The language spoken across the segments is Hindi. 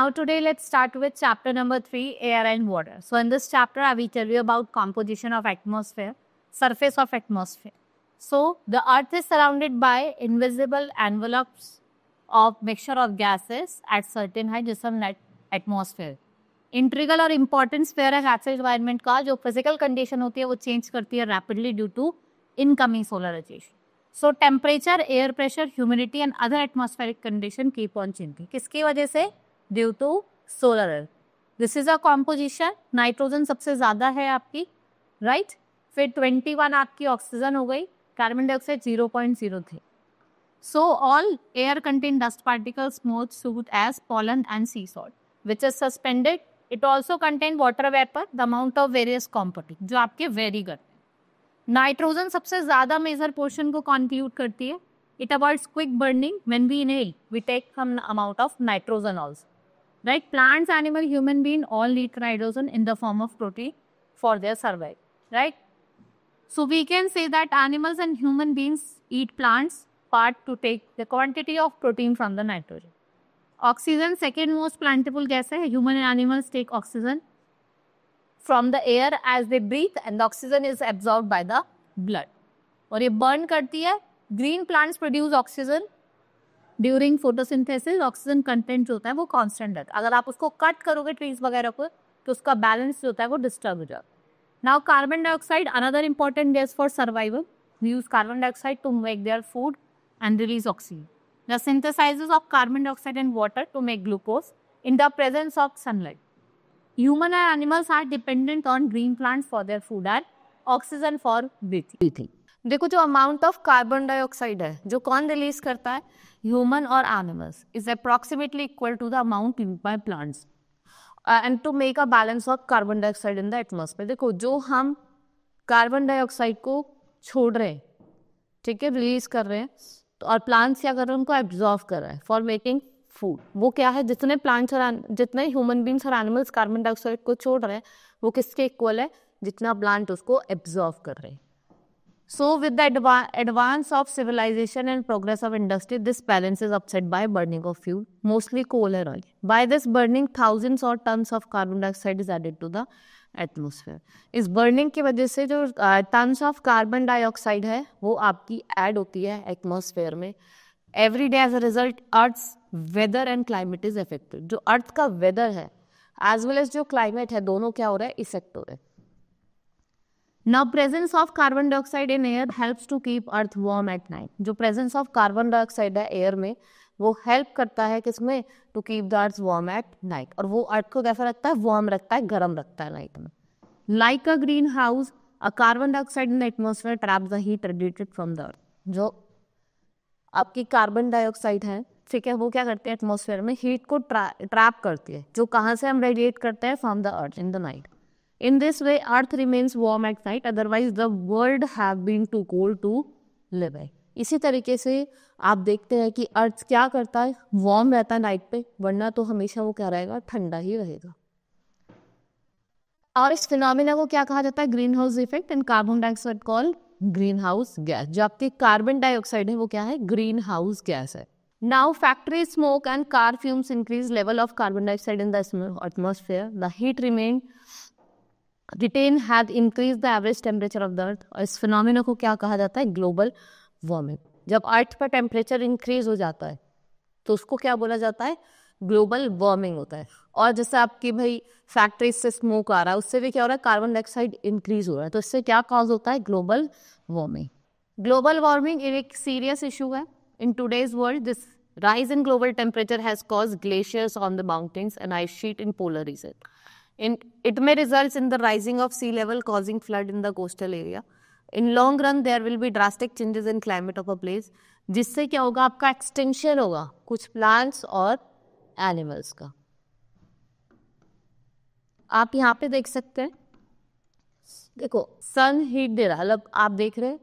now today let's start with chapter number 3, air and water. So in this chapter I will tell you about composition of atmosphere, surface of atmosphere. So the earth is surrounded by invisible envelopes of mixture of gases at certain height, जिसे हम atmosphere. इंट्रीगल और इम्पॉर्टेंट स्फीयर है गैस एनवायरनमेंट का, जो फिजिकल कंडीशन होती है वो चेंज करती है rapidly due to incoming solar radiation. So temperature, air pressure, humidity and other atmospheric condition keep on changing. किसकी वजह से? Due to solar air. This is a composition. Nitrogen सबसे ज्यादा है आपकी, राइट. फिर 21 आपकी ऑक्सीजन हो गई, carbon dioxide 0.03. So all air contain dust particles, smoke, soot as pollen and sea salt which is suspended. It also contain water vapor, the amount of various component जो आपके वेरी करते हैं. नाइट्रोजन सबसे ज्यादा मेजर पोर्शन को कॉन्ट्रीब्यूट करती है. It avoids quick burning. When we inhale we take some amount of nitrogen also, right. Plants, animal, human being all need nitrogen in the form of protein for their survival, right. So we can say that animals and human beings eat plants part to take the quantity of protein from the nitrogen. Oxygen second most plentiful gas है. Human and animals take oxygen from the air as they breathe and the oxygen is absorbed by the blood. और ये burn करती है. Green plants produce oxygen during photosynthesis. Oxygen content जो होता है वो constant रहता है. अगर आप उसको cut करोगे trees वगैरह को तो उसका balance जो होता है वो disturb हो जाता है. Now carbon dioxide, another important gas for survival. We use carbon dioxide to make their food and release oxygen. The synthesis of carbon dioxide and water to make glucose in the presence of sunlight. Human and animals are dependent on green plants for their food and oxygen for breathing. देखो जो amount of carbon dioxide है जो कौन रिलीज करता है, ह्यूमन और animals, is approximately equal to the amount used by plants and to make a balance of carbon dioxide in the atmosphere. देखो जो हम कार्बन डाइऑक्साइड को छोड़ रहे हैं, ठीक है, रिलीज कर रहे हैं, तो और प्लांट्स क्या कर रहे हैं, उनको एब्जॉर्व कर रहा है फॉर मेकिंग फूड. वो क्या है, जितने प्लांट्स और जितने ह्यूमन बींग्स और एनिमल्स कार्बन डाइऑक्साइड को छोड़ रहे हैं वो किसके इक्वल है, जितना प्लांट उसको एब्जॉर्व कर रहे हैं. So with the advance of civilization and progress of industry, this balance is upset by burning of fuel, mostly coal and oil. By this burning, thousands or tons of carbon dioxide is added to the atmosphere. इस burning की वजह से जो tons of carbon dioxide है वो आपकी add होती है atmosphere में. Every day as a result, Earth's weather and climate is affected. जो Earth का weather है as well as जो climate है, दोनों क्या हो रहा है, इफेक्ट हो रहे हैं. Now presence of carbon dioxide in air helps to keep earth warm at night. जो presence of carbon dioxide है air में वो help करता है किसमें, to keep the earth warm at night. और वो earth को कैसा रखता है, warm रखता है, गर्म रखता है night में. Like a greenhouse, a carbon dioxide in the atmosphere traps the heat radiated from the earth. जो आपकी कार्बन डाइऑक्साइड है, ठीक है, वो क्या करते हैं एटमॉस्फेयर में, हीट को ट्रैप करती है, जो कहाँ से हम रेडिएट करते हैं, from the earth in the night. In this way, Earth remains warm at night. Otherwise, the world have been too cold to live in. इसी तरीके से आप देखते हैं कि अर्थ क्या करता है, वार्म रहता है नाइट पे, वरना तो हमेशा वो क्या रहेगा, ठंडा ही रहेगा. और इस फिनोमिना को क्या कहा जाता है, green house effect. And carbon dioxide call green house gas. जो आपकी कार्बन डाइऑक्साइड है वो क्या है, ग्रीन हाउस गैस है. Now factory smoke and car fumes increase level of carbon dioxide in the atmosphere. The heat retain had increased the average temperature of the earth. और इस फिनोमिना को क्या कहा जाता है, ग्लोबल वार्मिंग. जब अर्थ पर टेम्परेचर इंक्रीज हो जाता है तो उसको क्या बोला जाता है, ग्लोबल वार्मिंग होता है. और जैसे आपकी भाई फैक्ट्री से स्मोक आ रहा है, उससे भी क्या हो रहा है, कार्बन डाइऑक्साइड इंक्रीज हो रहा है, तो इससे क्या कॉज होता है, ग्लोबल वार्मिंग. ग्लोबल वार्मिंग एक सीरियस इशू है in today's world. This rise in global temperature has caused glaciers on the mountains and ice sheet in polar region. It may result in the rising of sea level causing flood in the coastal area. In long run there will be drastic changes in climate of a place. जिससे क्या होगा, आपका एक्सटेंशन होगा कुछ प्लांट्स और एनिमल्स का. आप यहाँ पे देख सकते हैं, देखो सन हीट दे रहा है, मतलब आप देख रहे हैं,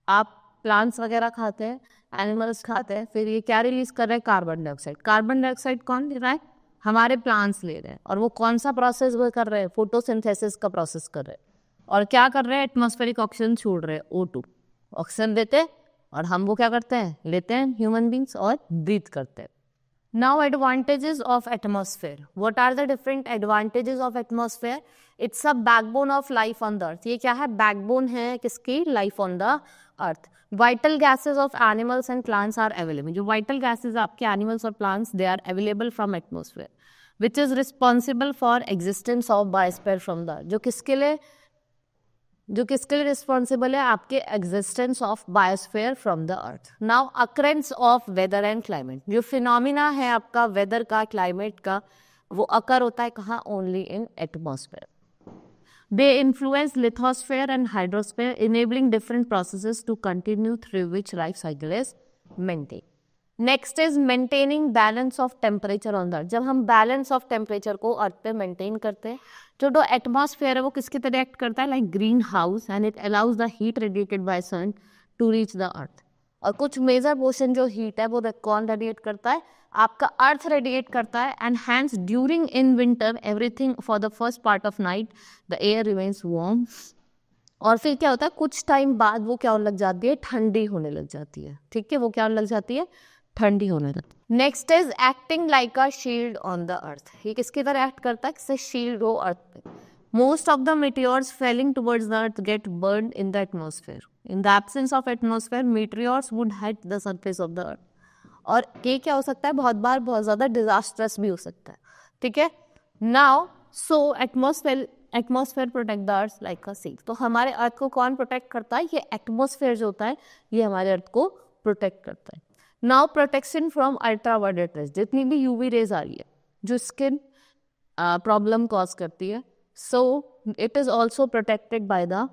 आप प्लांट्स वगैरह खाते हैं, एनिमल्स खाते हैं, फिर ये क्या रिलीज कर रहे हैं, कार्बन डाइऑक्साइड. कार्बन डाइऑक्साइड कौन ले रहा है, हमारे प्लांट्स ले रहे हैं. और वो कौन सा प्रोसेस वो कर रहे हैं, फोटोसिंथेसिस का प्रोसेस कर रहे हैं. और क्या कर रहे हैं, एटमॉस्फेरिक ऑक्सीजन छोड़ रहे हैं, O2 ऑक्सीजन देते हैं, और हम वो क्या करते हैं, लेते हैं ह्यूमन बींग्स और ब्रीथ करते हैं. Now, advantages of atmosphere. What are the different advantages of atmosphere? It's a backbone of life on the earth. ये क्या है? Backbone है किसकी? Life on the earth. Vital gases of animals and plants are available. जो vital gases आपके animals और plants, they are available from atmosphere, which is responsible for existence of biosphere from the earth. जो किसके लिए रिस्पॉन्सिबल है? आपके existence of biosphere from the earth. Now occurrence of weather and climate. जो फिनोमिना है आपका वेदर का, क्लाइमेट का, वो अकर होता है कहाँ? Only in atmosphere. They influence lithosphere and hydrosphere, enabling different processes to continue through which life cycle is maintain. Next is maintaining balance of temperature on the earth. जब हम बैलेंस ऑफ टेम्परेचर को अर्थ पे मेंटेन करते हैं, जो एटमॉस्फेयर है वो किसकी तरह एक्ट करता है? Like greenhouse, and it allows the heat radiated by sun to reach the earth. और कुछ मेजर पोर्शन जो हीट है वो कौन रेडिएट करता है? आपका अर्थ रेडिएट करता है. And hence during in winter everything for the first part of night the air remains warm. और फिर क्या होता है? कुछ टाइम बाद वो क्या होने लग जाती है? ठंडी होने लग जाती है. ठीक है, वो क्या होने लग जाती है? ठंडी होने लगती. Next is acting like a shield on the अर्थ. ये किसकी तरह एक्ट करता है? किससे शील्ड हो अर्थ पे. Most of the meteors falling towards the earth get burned in the atmosphere. In the absence of atmosphere, meteors would hit the surface of the earth. और ये क्या हो सकता है? बहुत बार बहुत ज्यादा डिजास्ट्रस भी हो सकता है. ठीक है. Now so atmosphere protect the earth like a shield. तो हमारे अर्थ को कौन प्रोटेक्ट करता है? ये एटमॉस्फेयर जो होता है ये हमारे अर्थ को प्रोटेक्ट करता है. Now protection from ultraviolet rays. जितनी भी यूवी रेज आ रही है जो स्किन प्रॉब्लम कॉज करती है, सो it is also protected by the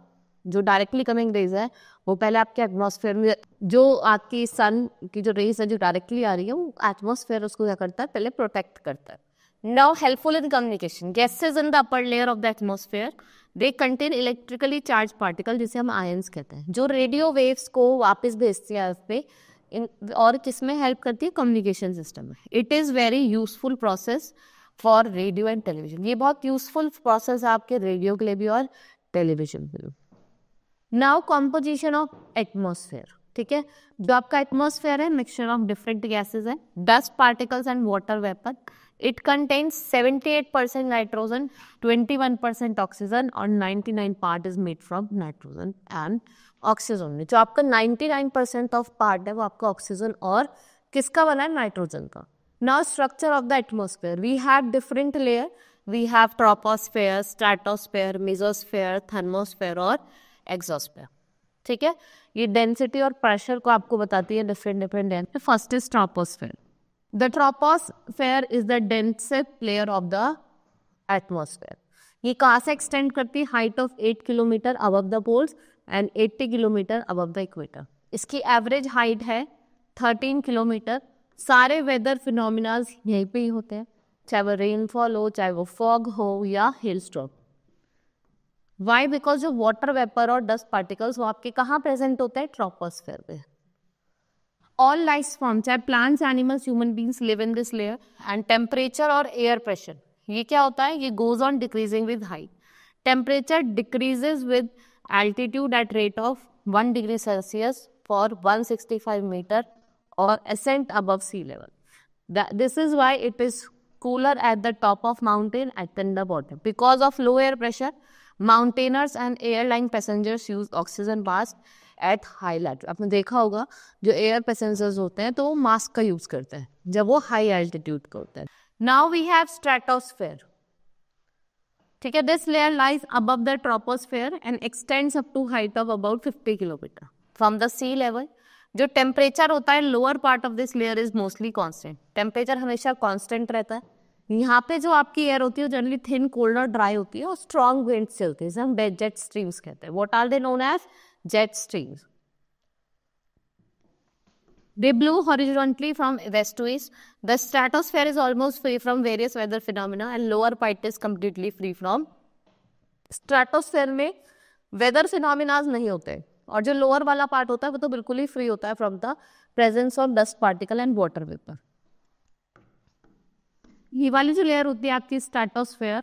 जो डायरेक्टली कमिंग रेज है वो पहले आपके एटमॉस्फेयर में, जो आपकी सन की जो रेज है जो डायरेक्टली आ रही है वो एटमॉस्फेयर उसको क्या करता है? पहले प्रोटेक्ट करता है. Now helpful in communication. Gases in the upper layer of the atmosphere, they contain electrically charge particle जिसे हम आयंस कहते हैं, जो रेडियो वेव्स को वापस भेजती है अर्थ पे. और किसमें हेल्प करती है? कम्युनिकेशन सिस्टम में. It is very useful process for radio and television. ये बहुत यूजफुल प्रोसेस है आपके रेडियो के लिए भी और टेलीविजन के लिए. Now composition of atmosphere. ठीक है, जो आपका एटमॉस्फेयर है मिक्सचर ऑफ डिफरेंट गैसेज है, dust particles and water vapour. It contains 78% nitrogen, 21% oxygen और 99 part is made from nitrogen and oxygen. जो आपका 99% ऑफ पार्ट है वो आपका ऑक्सीजन और किसका बना है? नाइट्रोजन का. Now structure of the atmosphere. We have different layer. We have troposphere, stratosphere, mesosphere, thermosphere और एक्सोस्फेयर. ठीक है, ये डेंसिटी और प्रेशर को आपको बताती है different. First is troposphere. The troposphere is the densest layer of the atmosphere. ये कहाँ से एक्सटेंड करती है? Height of 8 kilometre above the poles and 80 kilometre above the equator. इसकी एवरेज हाइट है 13 किलोमीटर. सारे वेदर फिनोमिनाज यहीं पे ही होते हैं, चाहे वो रेनफॉल हो, चाहे वो फॉग हो या हेल स्टॉर्म. वाई? बिकॉज जो वाटर वेपर और डस्ट पार्टिकल्स वो आपके कहाँ प्रेजेंट होते हैं? ट्रोपोस्फेयर पे. ऑल लाइफ फॉर्म, चाहे plants, animals, human beings live in this layer. And temperature और एयर प्रेशर ये क्या होता है? ये goes on decreasing with height. Temperature decreases with altitude at rate of 1 degree Celsius for 165 meter or ascent above sea level. This is why it is cooler at the top of mountain than the bottom. Because of low air pressure, mountaineers and airline passengers use oxygen mask at high altitude. आपने देखा होगा जो एयर पैसेंजर्स होते हैं तो वो मास्क का यूज करते हैं जब वो हाई एल्टीट्यूड का होता है. Now we have stratosphere. ठीक है, this layer lies above the troposphere and extends up to height of about 50 kilometre from the sea level. जो टेम्परेचर होता है lower part of this layer is mostly constant. Temperature हमेशा कांस्टेंट रहता है. यहाँ पे जो आपकी एयर होती है जनरली थिन, कोल्ड और ड्राई होती है और स्ट्रॉन्ग विंड्स चलती है, हम जेट स्ट्रीम्स कहते हैं. What are they known as? Jet streams. They blow horizontally from west to east. The stratosphere is almost free from various weather phenomena and lower part is completely free from. Stratosphere में weather phenomena नहीं होते और जो lower वाला part होता है वो तो बिल्कुल ही free होता है from the presence of dust particle and water vapor. ये वाली जो लेयर होती है आपकी स्ट्रेटोस्फेयर,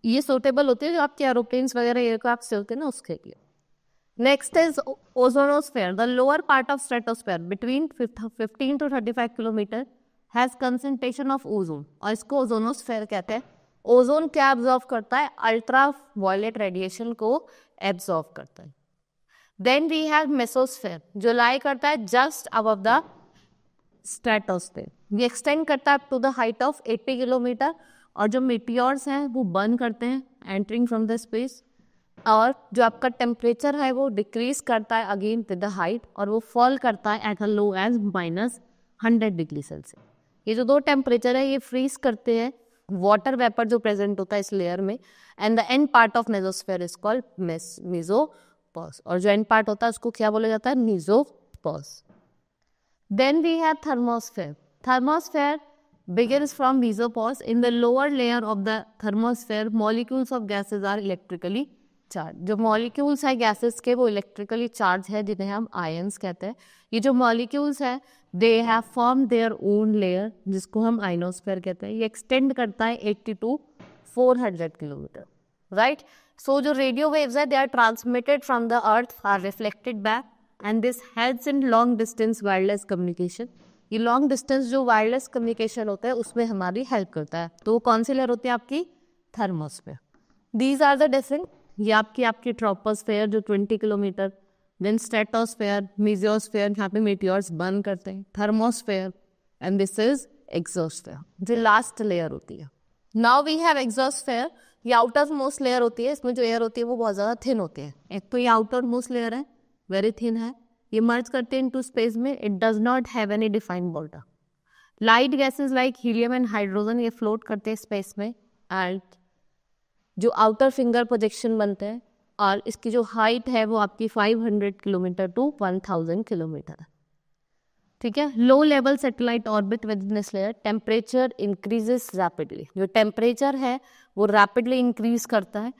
ये सूटेबल होती है जो आपके एरोप्लेन्स वगैरह एयरक्राफ्ट से होते हैं ना उसके लिए. Next is ozonosphere. The lower part of stratosphere between 15 to 35 kilometer has concentration of ozone और इसको ओजोनोस्फेयर कहते हैं. ओजोन क्या एब्जॉर्व करता है? अल्ट्रा वायलेट रेडिएशन को एब्जॉर्व करता है. देन वी हैव मेसोस्फेयर जो लाई करता है जस्ट अबव द स्ट्रेटोस्फेयर. ये एक्सटेंड करता है up to the height of 80 kilometre और जो मीटियोर्स हैं वो बर्न करते हैं एंटरिंग फ्रॉम द स्पेस. और जो आपका टेम्परेचर है वो डिक्रीज करता है अगेन विद द हाइट और वो फॉल करता है at a low as -100 degree Celsius. ये जो दो टेम्परेचर है ये फ्रीज करते हैं वाटर वेपर जो प्रेजेंट होता है इस लेयर में. And the end part of mesosphere is called mesopause और जो एंड पार्ट होता है उसको क्या बोला जाता है? Mesopause. Then we have thermosphere. Thermosphere begins from mesopause. In the lower layer of the thermosphere, molecules of gases are electrically charged. जो molecules है gases के वो electrically charged है जिन्हें हम ions कहते हैं. ये जो molecules है they have formed their own layer जिसको हम ionosphere कहते हैं. ये extend करता है 80 to 400 किलोमीटर. Right? So जो radio waves है they are transmitted from the earth are reflected back and this helps in long distance wireless communication. ये लॉन्ग डिस्टेंस जो वायरलेस कम्युनिकेशन होता है उसमें हमारी हेल्प करता है. तो वो कौन सी लेयर होती है आपकी? Thermosphere. These are the different. ये आपकी ट्रोपोस्फेयर जो 20 किलोमीटर, देन स्ट्रेटोस्फेयर, मेसोस्फेयर यहाँ पे मीटियोर्स बर्न करते हैं, thermosphere and this is exosphere जो लास्ट लेयर होती है. Now we have exosphere. ये आउटर मोस्ट लेयर होती है. इसमें जो एयर होती है वो बहुत ज़्यादा थिन होती है. एक तो ये आउटर मोस्ट लेयर है वेरी थिन है. ये मर्ज करते हैं इनटू स्पेस में. It does not have any defined border. Light gases like helium and hydrogen ये फ्लोट करते हैं स्पेस में एंड जो आउटर फिंगर प्रोजेक्शन बनते हैं और इसकी जो हाइट है वो आपकी 500 किलोमीटर टू 1000 किलोमीटर है. ठीक है. Low level satellite orbit with this layer. Temperature increases rapidly. जो टेम्परेचर है वो रैपिडली इंक्रीज करता है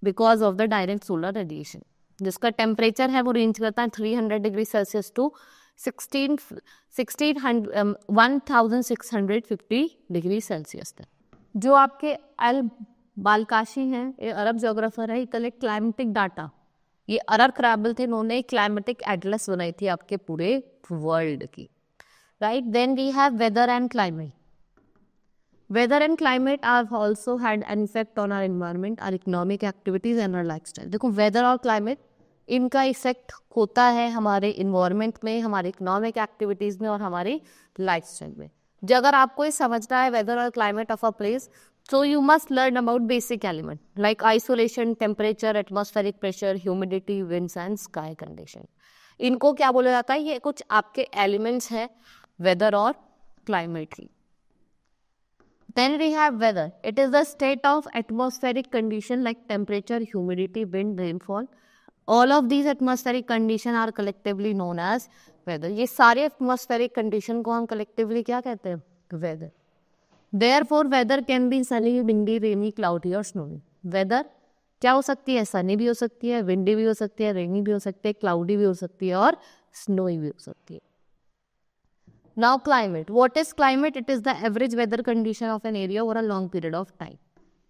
because of the direct solar radiation. जिसका टेम्परेचर है वो रेंज करता है 300 degree Celsius to 1650 degree Celsius तक. जो आपके अल बालकाशी हैं ये अरब जोग्राफर है. ये कलेक्ट क्लाइमेटिक डाटा. ये अरब क्रैबल थे. इन्होंने क्लाइमेटिक एटलस बनाई थी आपके पूरे वर्ल्ड की. Right. Then we have weather and climate. Weather and climate are also had an effect on our environment, our economic activities and our lifestyle. देखो वेदर और क्लाइमेट इनका इफेक्ट होता है हमारे इन्वायरमेंट में, हमारे इकोनॉमिक एक्टिविटीज में और हमारी लाइफस्टाइल में. जो अगर आपको ये समझना है वेदर और climate of a place so you must learn about basic element like isolation, temperature, atmospheric pressure, humidity, winds and sky condition. इनको क्या बोला जाता है? ये कुछ आपके एलिमेंट्स हैं वेदर और क्लाइमेट की. Then we have weather. It is the state of atmospheric condition like temperature, humidity, wind, rainfall. All of these atmospheric condition are collectively known as weather. ये सारे atmospheric condition को हम collectively क्या कहते हैं? Weather. Therefore, weather can be sunny, windy, rainy, cloudy or snowy. Weather क्या हो सकती है? sunny भी हो सकती है, windy भी हो सकती है, rainy भी हो सकती है, cloudy भी हो सकती है और snowy भी हो सकती है. Now climate. What is climate? It is the average weather condition of an area over a long period of time.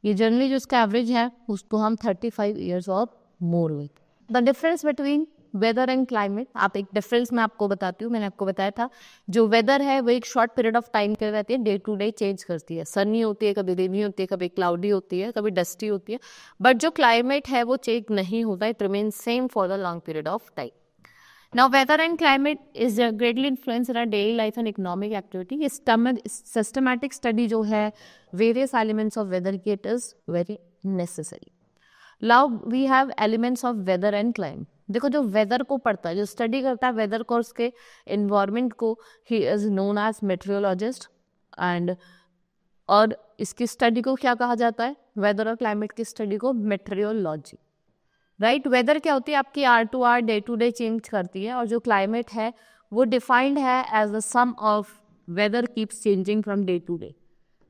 ये जनरली जो इसका एवरेज है उसको हम 35 years और more with. The difference between weather and climate. आप एक डिफरेंस मैं आपको बताती हूँ. मैंने आपको बताया था जो वेदर है वो एक शॉर्ट पीरियड ऑफ टाइम के लिए रहती है. डे टू डे चेंज करती है. सनी होती है, कभी रेनी होती है, कभी क्लाउडी होती है, कभी डस्टी होती है. बट जो क्लाइमेट है वो चेंज नहीं होता. It remain same for the long period of time. Now, weather and climate is greatly influenced in our daily life and economic activity. ये systematic study जो है various elements of weather की it is very necessary. Now we have elements of weather and climate. देखो जो weather को पढ़ता है, जो study करता है weather को, उसके environment को, he is known as meteorologist. and और इसकी study को क्या कहा जाता है? weather और climate की study को meteorology. राइट. वेदर क्या होती है? आपकी hour to hour day to day change करती है. और जो क्लाइमेट है वो डिफाइंड है as the sum of weather keeps changing from day to day.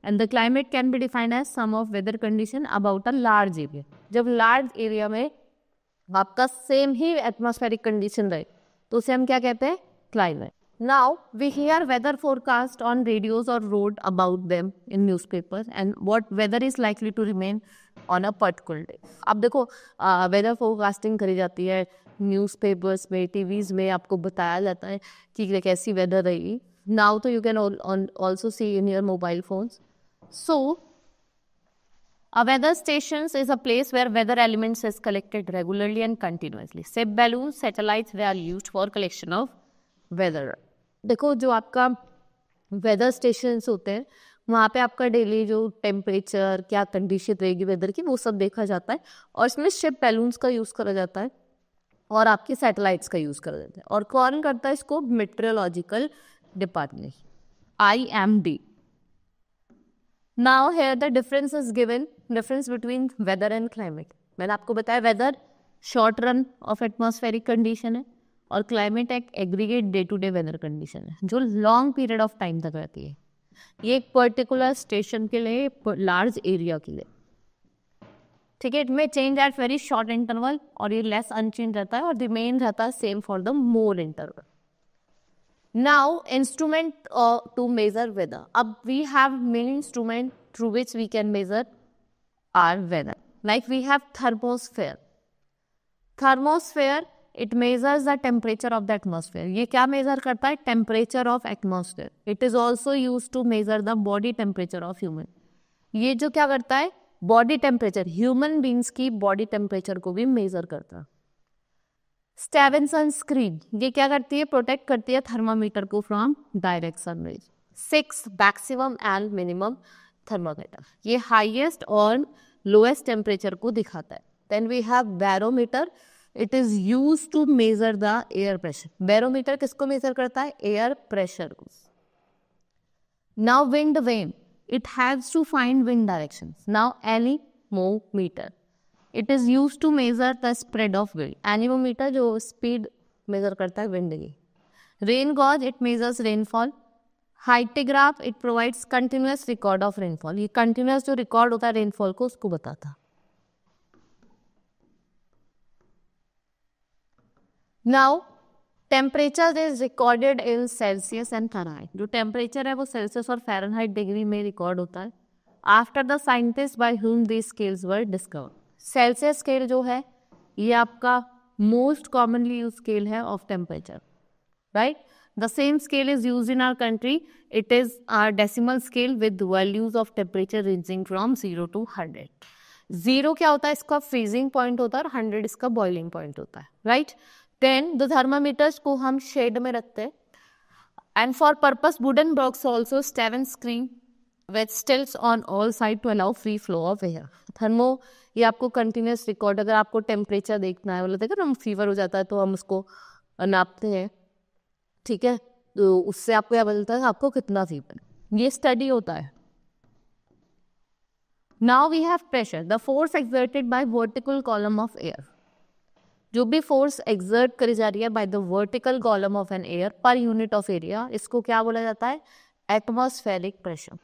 And the climate can be defined as sum of weather condition about a large area. जब लार्ज एरिया में आपका सेम ही एटमॉस्फेरिक कंडीशन रहे तो उसे हम क्या कहते हैं? Climate. Now we hear weather forecast on radios or wrote about them in newspapers and what weather is likely to remain on a particular day. अब देखो वेदर फोरकास्टिंग करी जाती है न्यूज़पेपर्स में, टीवीज़ में आपको बताया जाता है कि कैसी वेदर रहेगी. नाउ तो you can also see in your mobile phones. So, a weather station is a place where weather elements is collected regularly and continuously. Ship balloons, satellites, they are used for collection of weather. देखो जो आपका वेदर स्टेशंस होते हैं वहाँ पे आपका डेली जो टेम्परेचर, क्या कंडीशन रहेगी वेदर की, वो सब देखा जाता है. और इसमें शिप बैलून्स का यूज़ करा जाता है और आपके सैटेलाइट्स का यूज़ करा जाता है. और कौन करता है इसको? Meteorological department, IMD. Now here the difference is given, difference between weather and climate. मैंने आपको बताया weather short run of atmospheric condition है और क्लाइमेट एक aggregate day to day weather condition है जो लॉन्ग पीरियड ऑफ टाइम तक रहती है. ये एक पर्टिकुलर स्टेशन के लिए, लार्ज एरिया के लिए, ठीक है. इट में change at very short interval और ये लेस अनचेंज रहता है और द मेन रहता है same for the more interval. Now instrument to measure weather. अब we have main instrument through which we can measure our weather. Like we have thermosphere. Thermosphere it measures the temperature of the atmosphere. ये क्या मेजर करता है? Temperature of atmosphere. It is also use to measure the body temperature of human. ये जो क्या करता है? बॉडी टेम्परेचर, ह्यूमन बींग्स की बॉडी टेम्परेचर को भी मेजर करता है. स्टेवेंसन स्क्रीन ये क्या करती है? प्रोटेक्ट करती है थर्मामीटर को from direct sun rays. 6 maximum and minimum thermometer, ये हाईएस्ट और लोएस्ट टेम्परेचर को दिखाता है. Then we have barometer. It is use to measure the air pressure. Barometer किसको मेजर करता है? एयर प्रेशर को. Now wind vane, it has to find wind directions. Now anemometer, it is used to measure the spread of wind. Anemometer जो speed measure करता है wind की. Rain gauge, it measures rainfall. Hyetograph, it provides continuous record of rainfall. ये continuous जो record होता है rainfall को उसको बताता. Now temperature is recorded in Celsius and Fahrenheit. जो टेम्परेचर है वो सेल्सियस और फ़ारेनहाइट डिग्री में रिकॉर्ड होता है. After the scientist by whom these scales were discovered. Celsius scale जो है ये आपका मोस्ट कॉमनली यूज स्केल है of temperature, right. The same scale is use in our country. It is our decimal scale with values of temperature ranging from 0 to 100. 0 क्या होता है? इसका फ्रीजिंग पॉइंट होता है और 100 इसका बॉइलिंग पॉइंट होता है, राइट. देन द थर्मामीटर्स को हम शेड में रखते हैं. And for purpose wooden box also Stevenson screen with stills on all side to allow free flow of air. Thermo ये आपको कंटिन्यूस रिकॉर्ड, अगर आपको टेम्परेचर देखना है, बोले देखो हम फीवर हो जाता है तो हम उसको नापते हैं, ठीक है, तो उससे आपको क्या बोलता है आपको कितना फीवर. ये स्टडी होता है. Now we have pressure, the force exerted by vertical column of air. जो भी फोर्स एक्सर्ट करी जा रही है by the vertical column of an air per unit of area, इसको क्या बोला जाता है? Atmospheric pressure.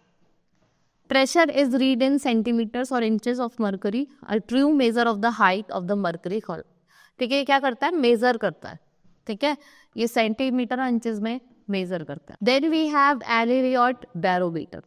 Pressure is read in centimetres और inches of mercury, a true measure of the height of the mercury column. ठीक है, ये क्या करता है? मेजर करता है, ठीक है, ये सेंटीमीटर और इंचेस में मेजर करता है. Then we have aneroid barometer.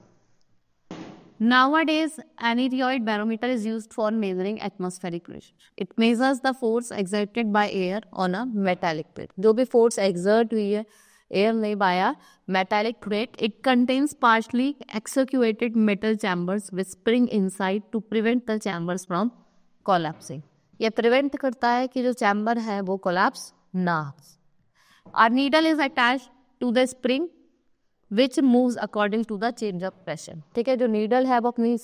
Nowadays, aneroid barometer is used for measuring atmospheric pressure. It measures the force exerted by air on a metallic plate. जो भी force exert हुई है air में by a metallic plate, it contains partially actuated metal chambers with spring inside to prevent the chambers from collapsing. ये prevent करता है कि जो chamber है वो collapse ना हो. Our needle is attached to the spring which moves according to the change of pressure. ठीक है, जो नीडल है वो अपनी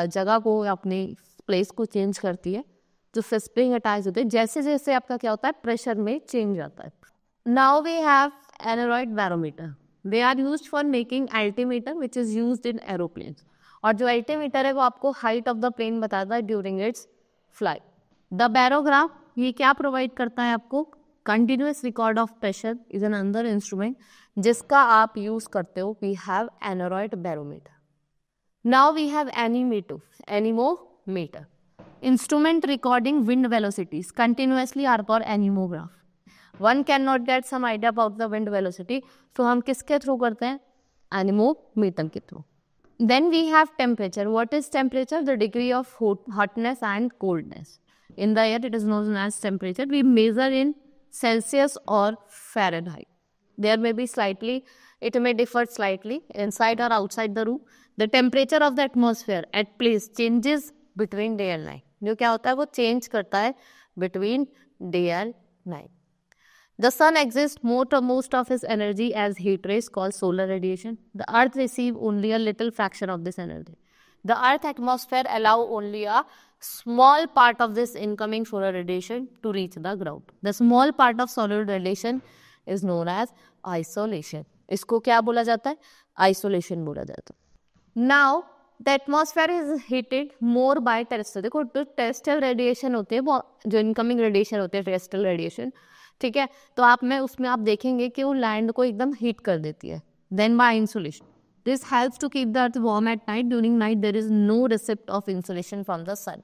जगह को, अपनी प्लेस को चेंज करती है. जो स्प्रिंग अटैच होते हैं, जैसे जैसे आपका क्या होता है प्रेशर में चेंज आता है. Now we have aneroid barometer. They are used for making altimeter which is used in aeroplanes. और जो अल्टीमीटर है वो आपको हाइट ऑफ द प्लेन बताता है during its flight. The barograph ये क्या प्रोवाइड करता है आपको? Continuous record of pressure is an another instrument जिसका आप यूज करते हो. We have aneroid barometer. Now we have anemometer. Instrument recording wind velocities continuously are called anemograph. One can not get some idea about the wind velocity, तो हम किसके थ्रू करते हैं? एनीमोमीटर के through. Then we have temperature. What is temperature? The degree of hotness and coldness in the air. It is known as temperature. We measure in Celsius or Fahrenheit. There may be slightly, it may differ slightly inside or outside the room. The temperature of the atmosphere at place changes between day and night. जो क्या होता है वो change करता है between day and night. The sun exhausts most of his energy as heat rays called solar radiation. The earth receives only a little fraction of this energy. The earth atmosphere allow only a small part of this incoming solar radiation to reach the ground. The small part of solar radiation is known as isolation. इसको क्या बोला जाता है? Isolation बोला जाता है. Now the atmosphere is heated more by terrestrial. देखो जो terrestrial radiation होते हैं वो जो incoming radiation होते हैं terrestrial radiation, ठीक है, तो आप में उसमें आप देखेंगे कि वो लैंड को एकदम हीट कर देती है. Then by insulation. This helps to keep the earth warm at night. During night there is no receipt of insulation from the sun.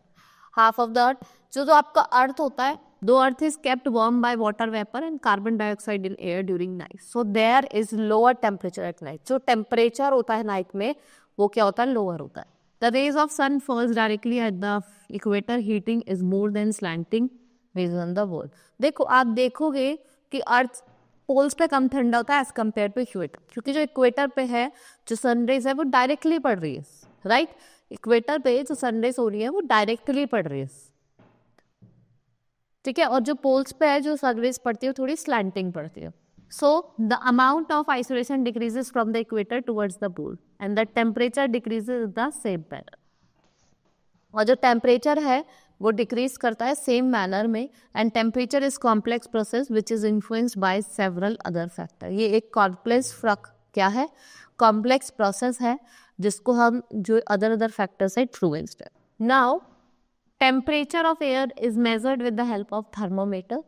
Half of the earth, जो आपका अर्थ होता है, the earth is kept warm by water vapor and carbon dioxide in air during night. So there is lower temperature at night. जो temperature होता है night में वो क्या होता है? Lower होता है. The rays of sun falls directly at the equator. Heating is more than slanting rays on the wall. देखो आप देखोगे कि अर्थ पोल्स पे कम ठंडा होता है एज कम्पेयर टू इक्वेटर, क्योंकि जो इक्वेटर पे है जो सनरेज है वो डायरेक्टली पड़ रही है, राइट? इक्वेटर पे जो सनरेज हो रही है वो डायरेक्टली पड़ रही है, ठीक है, और जो पोल्स पे है जो सनरेज पड़ती है वो थोड़ी स्लैंटिंग पड़ती है. So the amount of insolation decreases from the equator towards the pole and the temperature decreases the same manner. और जो टेम्परेचर है वो डिक्रीज करता है सेम मैनर में. And temperature is complex process which is influenced by several other factor. ये एक कॉम्प्लेक्स क्या है? कॉम्प्लेक्स प्रोसेस है जिसको हम जो अदर फैक्टर से इन्फ्लुएंस्ड है. Now temperature of air is measured with the help of thermometer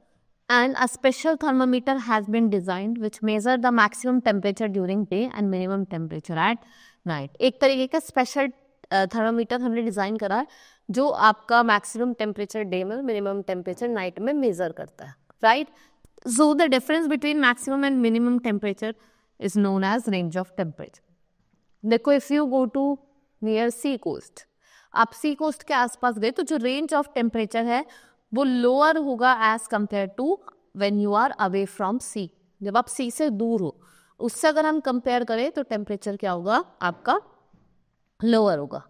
and a special thermometer has been designed which measure the maximum temperature during day and minimum temperature at night. एक तरीके का स्पेशल थर्मोमीटर हमने डिजाइन करा है जो आपका मैक्सिमम टेम्परेचर डे में, मिनिमम टेम्परेचर नाइट में मेजर करता है, right? So the difference between maximum and minimum temperature is known as range of temperature. देखो if you go to near sea coast, आप सी कोस्ट के आसपास गए तो जो रेंज ऑफ टेम्परेचर है वो लोअर होगा as compare to when you are away from sea. जब आप सी से दूर हो उससे अगर हम कंपेयर करें तो टेम्परेचर क्या होगा? आपका लोअर होगा.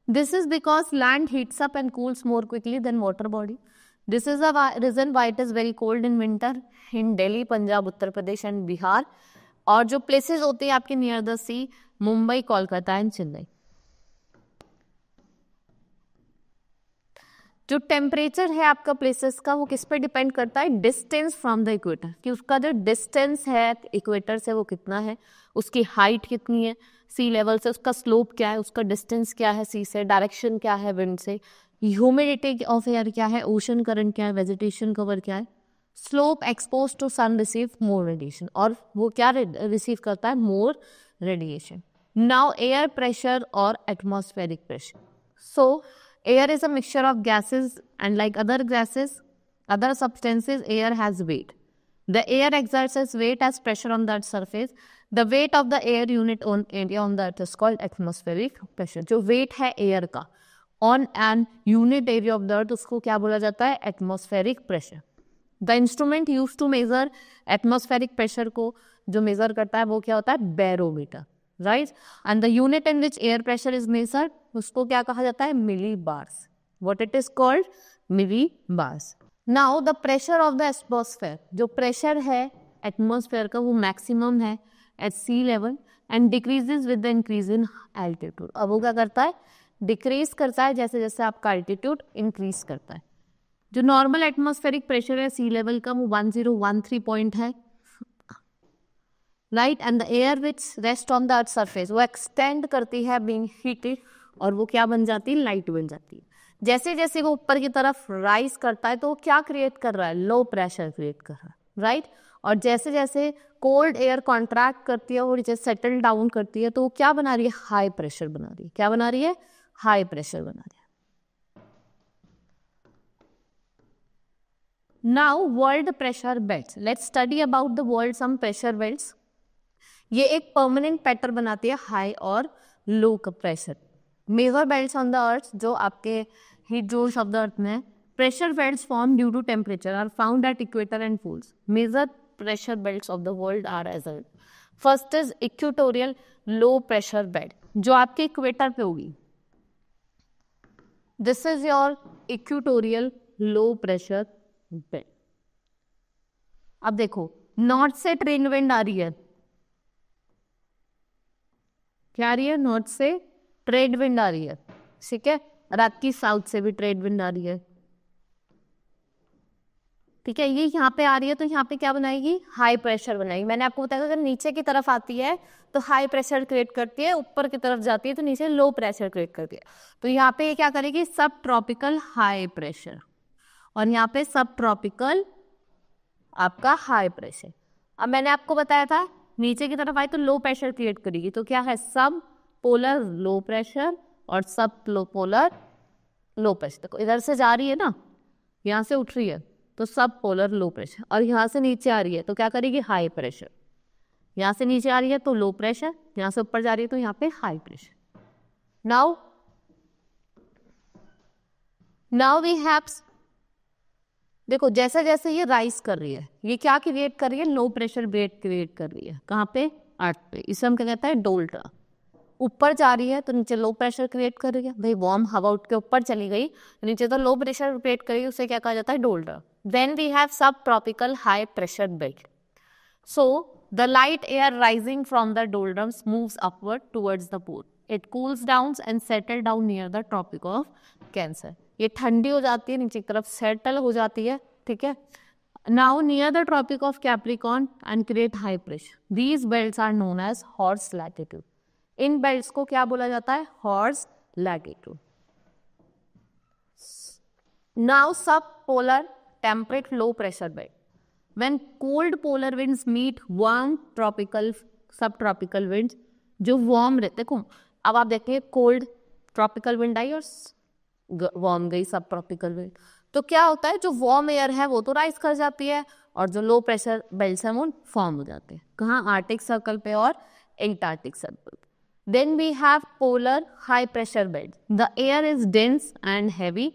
This is because land heats up and cools more quickly than water body. This is the reason why it is very cold in winter in Delhi, Punjab, Uttar Pradesh and Bihar. और जो places होते हैं आपके near the sea, Mumbai, Kolkata and Chennai. जो टेम्परेचर है आपका प्लेसेस का वो किस पे डिपेंड करता है? डिस्टेंस फ्रॉम द इक्वेटर, कि उसका जो डिस्टेंस है इक्वेटर से वो कितना है, उसकी हाइट कितनी है सी लेवल से, उसका स्लोप क्या है, उसका डिस्टेंस क्या है सी से, डायरेक्शन क्या है विंड से, ह्यूमिडिटी ऑफ एयर क्या है, ओशन करंट क्या है, वेजिटेशन कवर क्या है, slope expose to sun receive more radiation, और वो क्या रिसीव करता है? More radiation. Now air pressure और atmospheric pressure. So air is a mixture of gases and like other gases, other substances, air has weight. The air exerts its weight as pressure on the earth's surface. The weight of the air unit on area on the earth is called atmospheric pressure. जो weight है air का on an unit area of the earth उसको क्या बोला जाता है? atmospheric pressure. The instrument used to measure atmospheric pressure को जो measure करता है वो क्या होता है? barometer. Right? And the unit in which air pressure is measured उसको क्या कहा जाता है? millibars. What it is called? millibars. Now the pressure of the atmosphere, जो pressure है atmosphere का वो maximum है at sea level and decreases with the increase in altitude. अब वो क्या करता है? decrease करता है जैसे जैसे आपका altitude increase करता है. जो normal atmospheric pressure है sea level का वो 1013 point है, right. And the air which rest on the earth surface वो एक्सटेंड करती है बीइंग हीटेड और वो क्या बन जाती है? लाइट बन जाती है. जैसे जैसे वो ऊपर की तरफ राइज करता है तो वो क्या क्रिएट कर रहा है? लो प्रेशर क्रिएट कर रहा है, राइट. और जैसे जैसे कोल्ड एयर कॉन्ट्रैक्ट करती है और जैसे सेटल डाउन करती है तो वो क्या बना रही है? हाई प्रेशर बना रही है. क्या बना रही है? हाई प्रेशर बना रही है. Now world pressure belts. Let's study about the world some pressure belts. ये एक परमानेंट पैटर्न बनाती है हाई और लो का pressure. Major belts on the earth जो आपके heat zones of the earth में Pressure belts formed due to temperature are found at equator and poles. Major pressure belts of the world are as well. First is equatorial low pressure belt, जो आपके इक्वेटर पे होगी. This is your equatorial low pressure belt. अब देखो, नॉर्थ से ट्रेड विंड आ रही है. क्या आ रही है? नॉर्थ से ट्रेड विंड आ रही है. ठीक है. रात की साउथ से भी ट्रेड विंड आ रही है. ठीक है. ये यहाँ पे आ रही है तो यहाँ पे क्या बनाएगी? हाई प्रेशर बनाएगी. मैंने आपको बताया अगर नीचे की तरफ आती है तो हाई प्रेशर क्रिएट करती है, ऊपर की तरफ जाती है तो नीचे लो प्रेशर क्रिएट करती है. तो यहाँ पे ये क्या करेगी? सब ट्रॉपिकल हाई प्रेशर, और यहाँ पे सब ट्रॉपिकल आपका हाई प्रेशर. अब मैंने आपको बताया था नीचे की तरफ आई तो लो प्रेशर क्रिएट करेगी. तो क्या है? सब पोलर लो प्रेशर और सब पोलर लो प्रेशर. देखो इधर से जा रही है ना, यहाँ से उठ रही है तो सब पोलर लो प्रेशर, और यहाँ से नीचे आ रही है तो क्या करेगी? High pressure. यहाँ से नीचे आ रही है तो लो प्रेशर, यहाँ से ऊपर जा रही है तो यहाँ पे high pressure. Now we have, देखो जैसे जैसे ये राइज कर रही है, ये क्या क्रिएट कर रही है? लो प्रेशर बेड क्रिएट कर रही है. कहाँ पे? अर्थ पे. इसे हम क्या कहते हैं? डोल्टा. ऊपर जा रही है तो नीचे लो प्रेशर क्रिएट कर रही है. भाई वार्म हवा उठ के ऊपर चली गई तो नीचे तो लो प्रेशर क्रिएट करेगी, उसे क्या कहा जाता है? डोल्टा. Then we have sub tropical high pressure belt. So the light air rising from the doldrums moves upward towards the pole. It cools down and settle down near the Tropic of Cancer. ये ठंडी हो जाती है, नीचे की तरफ सेटल हो जाती है. ठीक है. Now near the Tropic of Capricorn and create high pressure. These belts are known as horse latitude. इन बेल्ट्स को क्या बोला जाता है? Horse latitude. Now sub polar temperate low pressure belt. When cold polar winds meet warm tropical subtropical winds, जो वार्म रहते, देखो अब आप देखेंगे कोल्ड ट्रॉपिकल विंड आई और वार्म गई सब ट्रॉपिकल विंड, तो क्या होता है? जो वार्म एयर है वो तो राइज कर जाती है और जो लो प्रेशर बेल्ट्स हैं वो फॉर्म हो जाते हैं. कहाँ? आर्टिक सर्कल पे और Antarctic Circle. Then we have polar high pressure belt. The air is dense and heavy.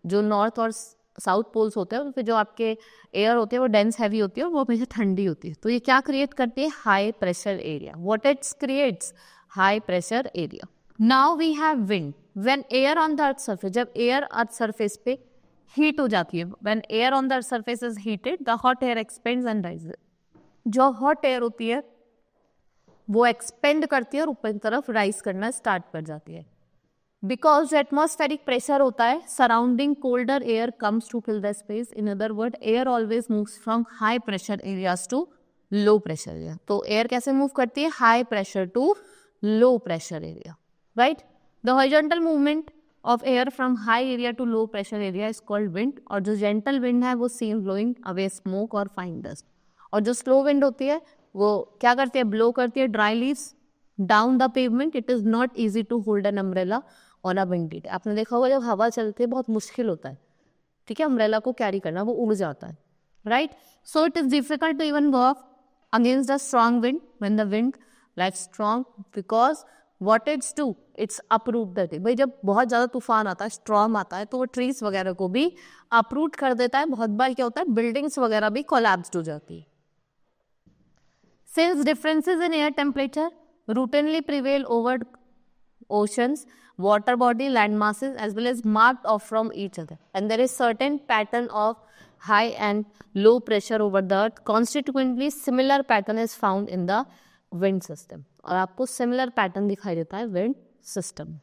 जो नॉर्थ और साउथ पोल्स होते हैं उन पे जो आपके एयर होती है वो डेंस हैवी होती है और वो हमेशा ठंडी होती है. तो ये क्या क्रिएट करती है? High pressure area. What it's creates? High pressure area. Now we have wind. When air on the earth surface, जब एयर अर्थ सरफेस पे हीट हो जाती है, when air on the earth surface is heated the hot air expands and rises. जो हॉट एयर होती है वो एक्सपेंड करती है और ऊपर की तरफ राइज करना स्टार्ट कर जाती है. बिकॉज जो एटमॉस्फेरिक प्रेशर होता है surrounding colder air comes to fill the space. In other word air always moves from high pressure areas to low pressure area. तो एयर कैसे मूव करती है? High pressure to low pressure area. Right. The horizontal movement of air from high area to low pressure area is called wind. और जो जेंटल विंड है वो सीन ब्लोइंग अवे स्मोक और फाइन डस्ट. और जो स्लो विंड होती है वो क्या करती है? ब्लो करती है dry leaves down the pavement. It is not easy to hold an umbrella on a windy day. आपने देखा होगा जब हवा चलती है बहुत मुश्किल होता है, ठीक है, अम्ब्रेला को कैरी करना, वो उड़ जाता है. Right. So it is difficult to even work against the strong wind when the wind like strong, because what it's do? It's uproot the tree. भाई जब बहुत ज़्यादा तूफान आता है, स्ट्रॉम आता है, तो वो ट्रीज वगैरह को भी अपरूट कर देता है. बहुत बार क्या होता है? बिल्डिंग्स वगैरह भी कोलैप्स्ड हो जाती है. Since differences in air temperature routinely prevail over oceans, water body, land masses as well as marked off from each other, and there is certain pattern of high and low pressure over the earth. Consequently, similar pattern is found in the wind system. और आपको similar pattern दिखाई देता है wind system.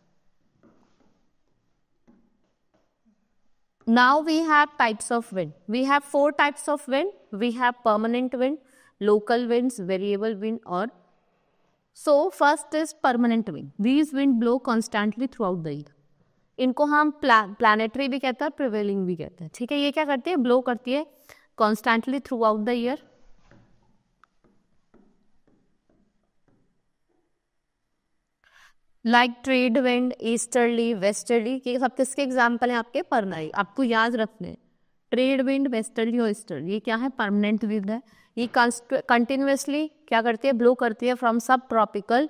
Now we have types of wind. We have 4 types of wind. We have permanent wind, local winds, variable wind, or so first is permanent wind. These wind blow constantly throughout the year. इनको हम प्लानिटरी भी कहते हैं, प्रिवेलिंग भी कहते हैं. ठीक है. ये क्या करती है? ब्लो करती है constantly through out the year. Like trade wind, easterly, westerly. ये सब किसके एग्जाम्पल हैं? आपके परमानेंट. आपको याद रखने, ट्रेड विंड, वेस्टर्ली और ईस्टर्ली ये क्या है? परमानेंट विंड है. ये कंटिन्यूसली क्या करती है? ब्लो करती है from sub tropical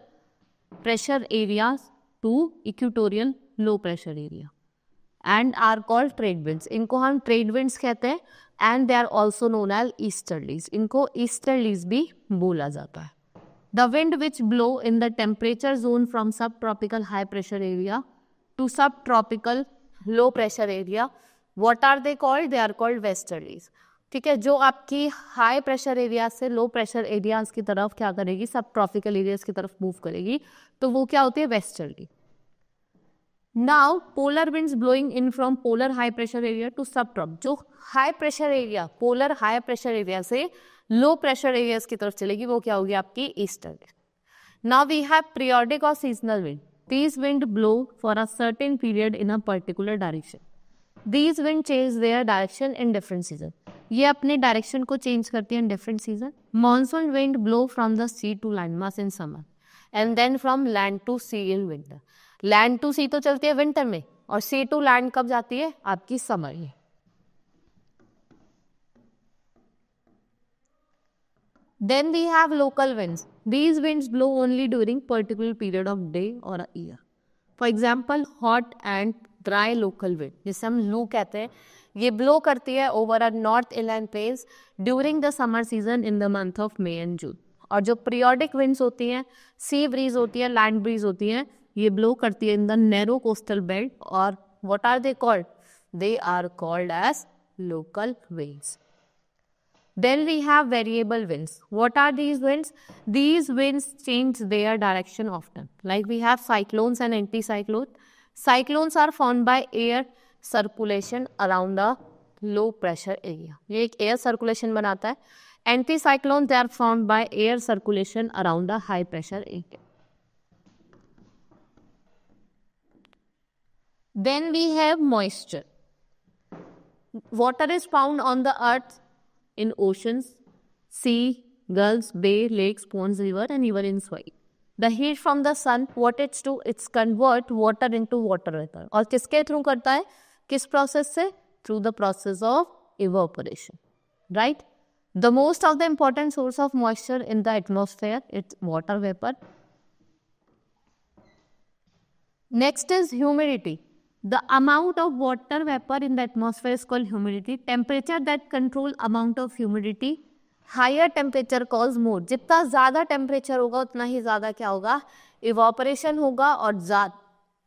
pressure areas to equatorial low pressure area. And are called trade winds. इनको हम ट्रेड विंड्स कहते हैं. And they are also known as easterlies. इनको ईस्टर्लीज भी बोला जाता है. The wind which blow in the temperature zone from subtropical high pressure area to subtropical low pressure area, what are they called? They are called westerlies. ठीक है, जो आपकी हाई प्रेशर एरिया से लो प्रेशर एरियाज की तरफ क्या करेगी, सब ट्रॉपिकल एरियाज की तरफ मूव करेगी, तो वो क्या होती है, westerly. Now polar winds blowing in from polar high pressure area to sub trop, जो high pressure area, polar high pressure area से लो प्रेशर एरियाज की तरफ चलेगी, वो क्या होगी आपकी easterly. Now we have periodic और seasonal wind. These wind blow for a certain period in a particular direction. These wind change their direction in different season. ये अपने डायरेक्शन को चेंज करती है in different season. Monsoon wind blow from the sea to land mass in summer and then from land to sea in winter. Land to sea तो चलती है विंटर में, और सी टू लैंड कब जाती है, आपकी समर में. Then we have local winds. These winds blow only during particular period of day or a year. For example, hot and dry local wind, जिसे हम लू कहते हैं, ये blow करती है over a north inland plains during the summer season in the month of May and June. और जो periodic winds होती हैं, sea breeze होती है, land breeze होती हैं, ये blow करती है in the narrow coastal belt. और what are they called? They are called as local winds. Then we have variable winds. What are these winds? These winds change their direction often. Like we have cyclones and anticyclones. Cyclones are formed by air circulation around a low pressure area. ये एक air circulation बनाता है. Anticyclones, they are formed by air circulation around a high pressure area. Then we have moisture. Water is found on the earth in oceans, sea, gulfs, bay, lakes, ponds, river, and even in soil. The heat from the sun, what it's do, it's convert water into water vapor. और किसके थ्रू करता है, किस प्रोसेस से, through the process of evaporation, right? The most of the important source of moisture in the atmosphere, it's water vapor. Next is humidity. The amount of water vapor in the atmosphere is called humidity. Temperature that control amount of humidity. Higher temperature cause more. जितना ज़्यादा temperature होगा उतना ही ज़्यादा क्या होगा, evaporation होगा और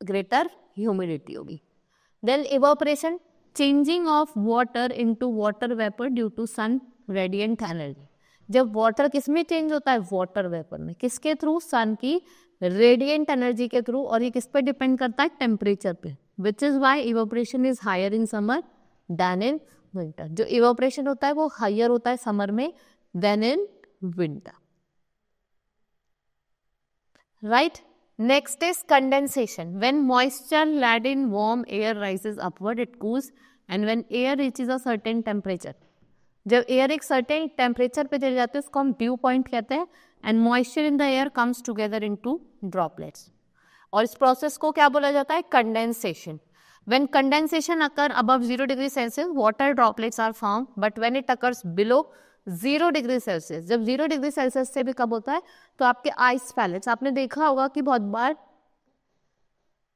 greater humidity होगी. Then evaporation, changing of water into water vapor due to sun radiant energy. जब water किस में change होता है, water vapor में, किसके थ्रू, sun की radiant energy के थ्रू. और ये किस पे depend करता है, temperature पे. Which is why evaporation is higher in summer than in winter. जो evaporation होता है वो higher होता है summer में than in winter. Right? Next is condensation. When moisture laden warm air rises upward, it cools, and when air reaches a certain temperature. जब air एक certain temperature पे चले जाते हैं उसको हम dew point कहते हैं, and moisture in the air comes together into droplets. और इस प्रोसेस को क्या बोला जाता है, condensation. When condensation occur above 0 degree Celsius, water droplets are form, but when it occurs below 0 degree Celsius, जब 0 डिग्री सेल्सियस से भी कब होता है, तो आपके आइस पैलेट्स, आपने देखा होगा कि बहुत बार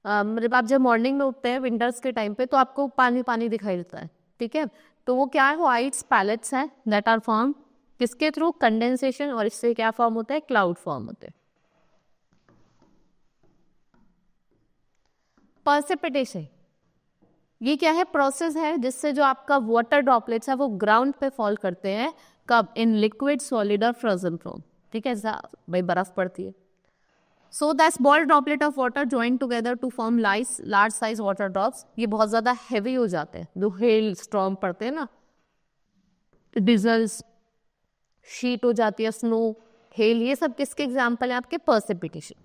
आप जब मॉर्निंग में उठते हैं विंटर्स के टाइम पे, तो आपको पानी पानी दिखाई देता है, ठीक है, तो वो क्या है, वो आइस पैलेट्स हैं दैट आर फॉर्म किसके थ्रू, कंडेंसेशन. और इससे क्या फॉर्म होता है, क्लाउड फॉर्म होते हैं. पर्सिपिटेशन, ये क्या है, प्रोसेस है जिससे जो आपका वाटर ड्रॉपलेट्स है वो ग्राउंड पे फॉल करते हैं, कब, इन लिक्विड, सॉलिड और फ्रोजन फॉर्म. ठीक है, भाई बर्फ पड़ती है. So the small droplet of water join together to form large size water drops. ये बहुत ज्यादा हैवी हो जाते हैं, जो हेल स्टॉर्म पड़ते हैं ना, डिजल्स, शीट हो जाती है, स्नो, हेल, ये सब किसके एग्जाम्पल है, आपके पर्सिपिटेशन.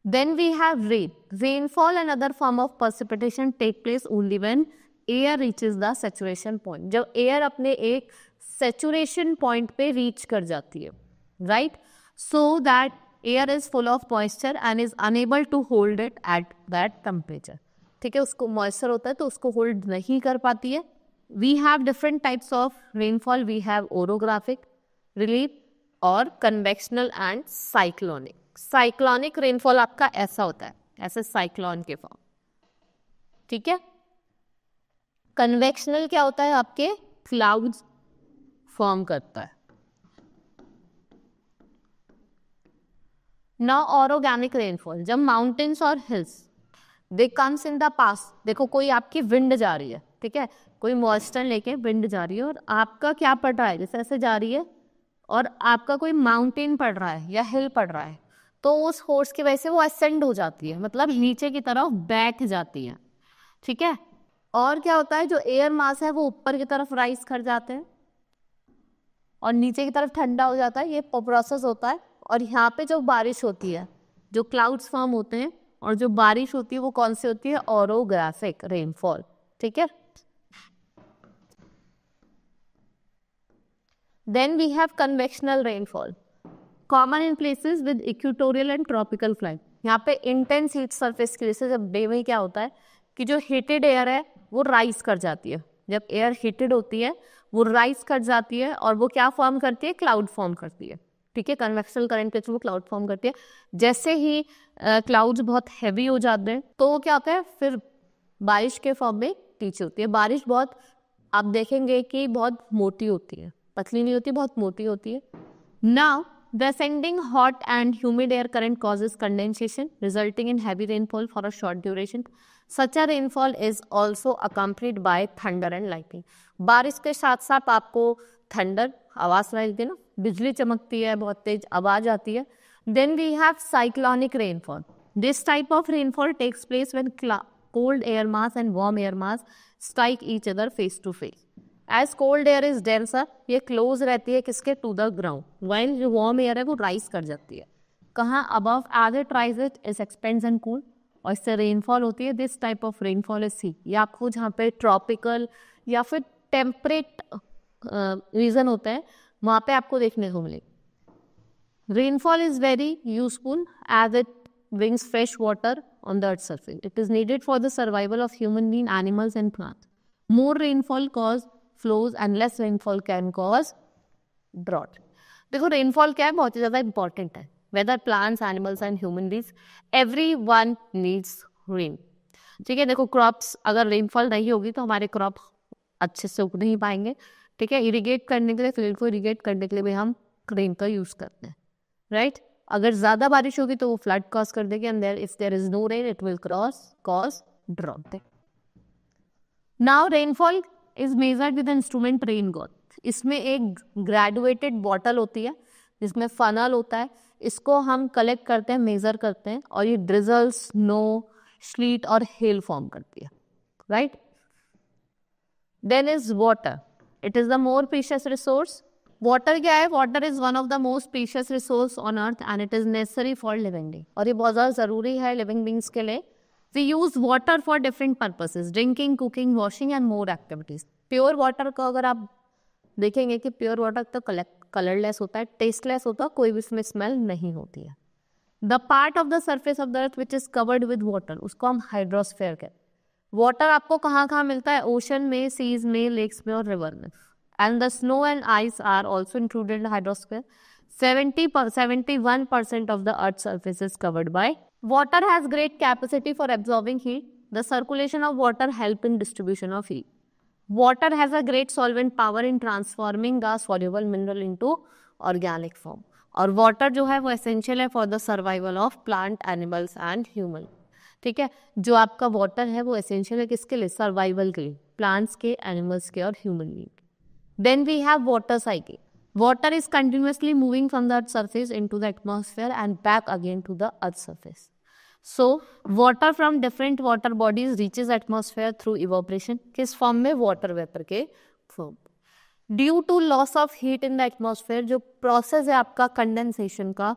Then we have rain. Rainfall and other form of precipitation take place only when air reaches the saturation point. जब air अपने एक saturation point पे reach कर जाती है, right? So that air is full of moisture and is unable to hold it at that temperature. ठीक है, उसको moisture होता है तो उसको hold नहीं कर पाती है. We have different types of rainfall. We have orographic relief और convectional and cyclonic. Cyclonic rainfall आपका ऐसा होता है, ऐसे साइक्लोन के फॉर्म, ठीक है। कन्वेक्शनल क्या होता है, आपके क्लाउड्स फॉर्म करता है। नाउ ऑर्गेनिक रेनफॉल, जब माउंटेन्स और hills they comes in the pass, देखो कोई आपकी विंड जा रही है, ठीक है, कोई मॉइस्चर लेके विंड जा रही है और आपका क्या पड़ रहा है, जैसे ऐसे जा रही है और आपका कोई माउंटेन पड़ रहा है या हिल पड़ रहा है, तो उस फोर्स की वजह से वो असेंड हो जाती है, मतलब नीचे की तरफ बैठ जाती है, ठीक है। और क्या होता है, जो एयर मास है वो ऊपर की तरफ राइज कर जाते हैं और नीचे की तरफ ठंडा हो जाता है, ये प्रोसेस होता है। और यहाँ पे जो बारिश होती है, जो क्लाउड्स फॉर्म होते हैं और जो बारिश होती है वो कौन सी होती है, ऑरोग्राफिक रेनफॉल, ठीक है। Then we have convectional rainfall, common in places with equatorial and tropical climate. यहाँ पे इंटेंस हीट सरफेस की वजह से जब डे में क्या होता है कि जो हीटेड एयर है वो राइज कर जाती है, जब एयर हीटेड होती है वो राइज कर जाती है और वो क्या फॉर्म करती है, क्लाउड फॉर्म करती है, ठीक है। कन्वेक्शनल करंट के थ्रू वो क्लाउड फॉर्म करती है। जैसे ही क्लाउड्स बहुत हैवी हो जाते हैं तो वो क्या होता है, फिर बारिश के फॉर्म में नीचे होती है। बारिश बहुत, आप देखेंगे कि बहुत मोटी होती है, पतली नहीं होती, बहुत मोटी होती है। Now the ascending hot and humid air current causes condensation, resulting in heavy rainfall for a short duration. Such a rainfall is also accompanied by thunder and lightning. बारिश के साथ साथ आपको थंडर आवाज सुनाई देती है ना, बिजली चमकती है, बहुत तेज आवाज आती है। Then we have cyclonic rainfall. This type of rainfall takes place when cold air mass and warm air mass strike each other face to face. As cold air is denser, ये क्लोज रहती है किसके, टू द ग्राउंड, वाइल जो वार्म एयर है वो राइज कर जाती है कहाँ, above, as it rises it expands and cool, और इससे रेनफॉल होती है। This type of rainfall is see, ये आपको जहाँ पे ट्रॉपिकल या फिर टेम्परेट रीजन होता है वहाँ पे आपको देखने को मिलेगी। Rainfall is very useful as it brings fresh water on the earth's surface. It is needed for the survival of human beings, animals and plants. More rainfall cause flows and less rainfall can cause drought. देखो रेनफॉल क्या है, बहुत ही ज़्यादा इंपॉर्टेंट है, whether plants, animals and human beings, everyone needs rain, ठीक है। देखो क्रॉप्स, अगर रेनफॉल नहीं होगी तो हमारे क्रॉप अच्छे से उग नहीं पाएंगे, ठीक है। इरिगेट करने के लिए, फील्ड को इरिगेट करने के लिए भी हम रेन का यूज़ करते हैं, राइट। अगर ज़्यादा बारिश होगी तो वो फ्लड कॉज कर देगी, and if there is no rain it will cause drought. Now rainfall is measured with instrument rain gauge. इसमें एक ग्रेजुएटेड बॉटल होती है जिसमें फनल होता है, इसको हम कलेक्ट करते हैं, मेजर करते हैं, और ये ड्रिजल, स्नो, स्लीट और हेल फॉर्म करती है, right. Then is water, it is the more precious resource. वाटर क्या है, water is one of the most precious resource on earth and it is necessary for living being, और ये बहुत ज़्यादा ज़रूरी है लिविंग बींग्स के लिए। We use water for different purposes, drinking, cooking, washing and more activities. Pure water का अगर आप देखेंगे कि प्योर वाटर तो कलरलेस होता है, टेस्टलेस होता है, कोई भी इसमें स्मेल नहीं होती है। The part of the surface of the earth which is covered with water, उसको हम हाइड्रोस्फेयर कहते हैं। वाटर आपको कहाँ कहाँ मिलता है, ओशन में, सीज में, लेक्स में और रिवर में। And the snow and ice are also included in hydrosphere. 71% of the earth's surface is covered by water. Has great capacity for absorbing heat. The circulation of water help in distribution of heat. Water has a great solvent power in transforming the soluble mineral into organic form. और water जो है वो essential है for the survival of plant, animals and human. ठीक है, जो आपका water है वो essential है किसके लिए, survival के लिए, plants के, animals के और human being। Then we have water cycle. Water is continuously moving from the earth's surface into the atmosphere and back again to the earth's surface. So, water from different water bodies reaches atmosphere through evaporation. किस फॉर्म में, वाटर वेपर के फॉर्म। Due to loss of heat in the atmosphere, जो प्रोसेस है आपका कंडेंसेशन का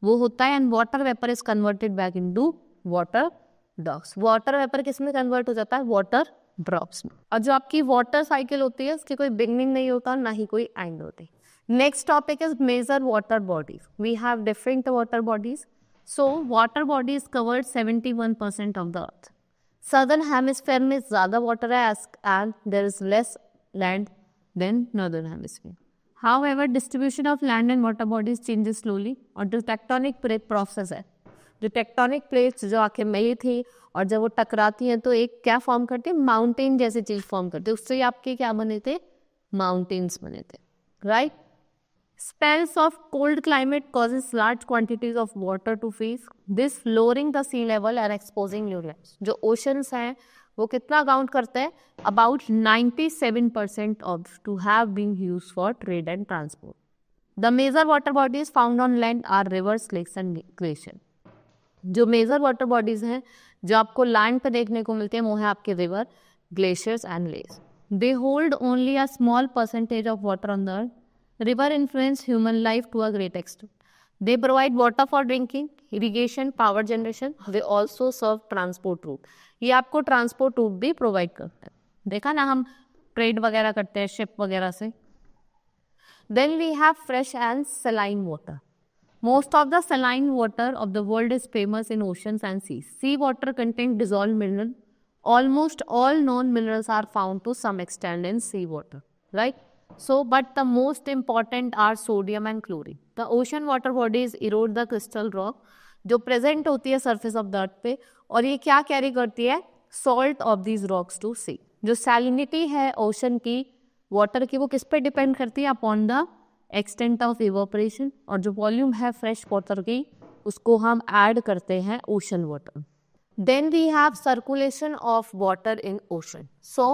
वो होता है, and water vapour is converted back into water drops. Water vapour किस में कन्वर्ट हो जाता है, वाटर ड्रॉप्स में। और जो आपकी वाटर साइकिल होती है उसकी कोई बिगनिंग नहीं होता, ना ही कोई एंड होती। Next topic is major water bodies. We have different water bodies. So water bodies covered 71% of the earth. Southern hemisphere में ज़्यादा water है and there is less land than northern hemisphere. However, distribution of land and water bodies changes slowly और जो tectonic plate process है जो टेक्टोनिक प्लेट्स जो आके मिली थी और जब वो टकराती हैं तो एक क्या फॉर्म करती है, माउंटेन जैसी चीज फॉर्म करती है, उससे आपके क्या बने थे, माउंटेन्स बने थे, right. Spells of cold climate causes large quantities of water to freeze, this lowering the sea level and exposing new lands. जो oceans हैं वो कितना काउंट करते हैं, about 97% of to have been used for trade and transport. The major water bodies found on land are rivers, lakes and glaciers. जो मेजर वाटर बॉडीज हैं जो आपको लैंड पर देखने को मिलते हैं वो है आपके river, glaciers and lakes. They hold only a small percentage of water on the earth. River influence human life to a great extent. They provide water for drinking, irrigation, power generation. They also serve transport route. ये आपको ट्रांसपोर्ट रूट भी प्रोवाइड करता है. देखा ना, हम ट्रेड वगैरह करते हैं शिप वगैरह से. Then we have fresh and saline water. Most of the saline water of the world is famous in oceans and seas. Sea water contains dissolved mineral. Almost all known minerals are found to some extent in sea water, right? So, but the most important are sodium and chlorine. The ocean water bodies erode the crystal rock जो present होती है surface of the earth पे, और ये क्या carry करती है, salt of these rocks to sea. जो salinity है ocean की water की वो किस पे depend करती है, upon the extent of evaporation, और जो volume है fresh water की उसको हम add करते हैं ocean water. Then we have circulation of water in ocean. So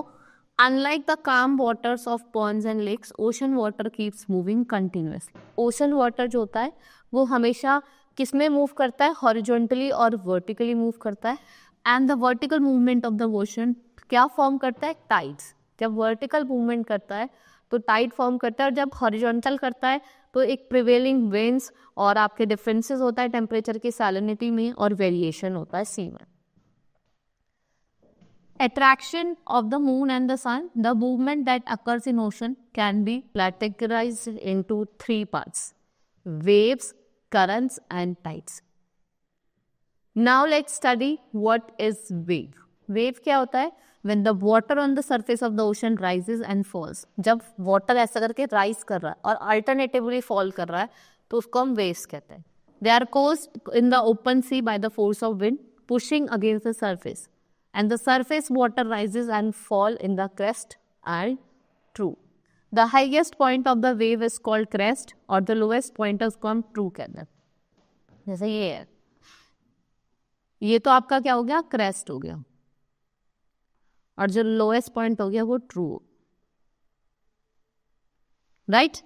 unlike the calm waters of ponds and lakes, ocean water keeps moving continuously. Ocean water जो होता है वो हमेशा किस में मूव करता है, हॉरिजॉन्टली और वर्टिकली मूव करता है. And the vertical movement of the ocean क्या फॉर्म करता है, टाइड्स. जब वर्टिकल मूवमेंट करता है तो टाइड फॉर्म करता है, और जब हॉरिजॉन्टल करता है तो एक प्रिवेलिंग विंड्स और आपके डिफरेंसेस होता है टेम्परेचर की सैलिनिटी में, और वेरिएशन होता है सी में. Attraction of the moon and the sun. The movement that occurs in ocean can be categorized into three parts: waves, currents and tides. Now let's study what is wave. Wave क्या होता है? When the water on the surface of the ocean rises and falls. जब water ऐसा करके rise कर रहा है और alternatively fall कर रहा है तो उसको हम waves कहते हैं. They are caused in the open sea by the force of wind pushing against the surface. And the surface water rises and fall in the crest and true. The highest point of the wave is called crest, और the lowest point is called true कहते हैं. जैसे ये है, ये तो आपका क्या हो गया, crest हो गया, और जो lowest point हो गया वो true, right?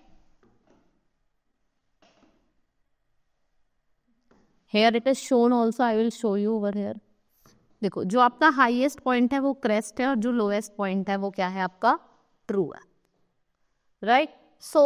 Here it is shown also. I will show you over here. देखो, जो आपका हाईएस्ट पॉइंट है वो क्रेस्ट है, और जो लोएस्ट पॉइंट है वो क्या है, आपका ट्रू है, right. So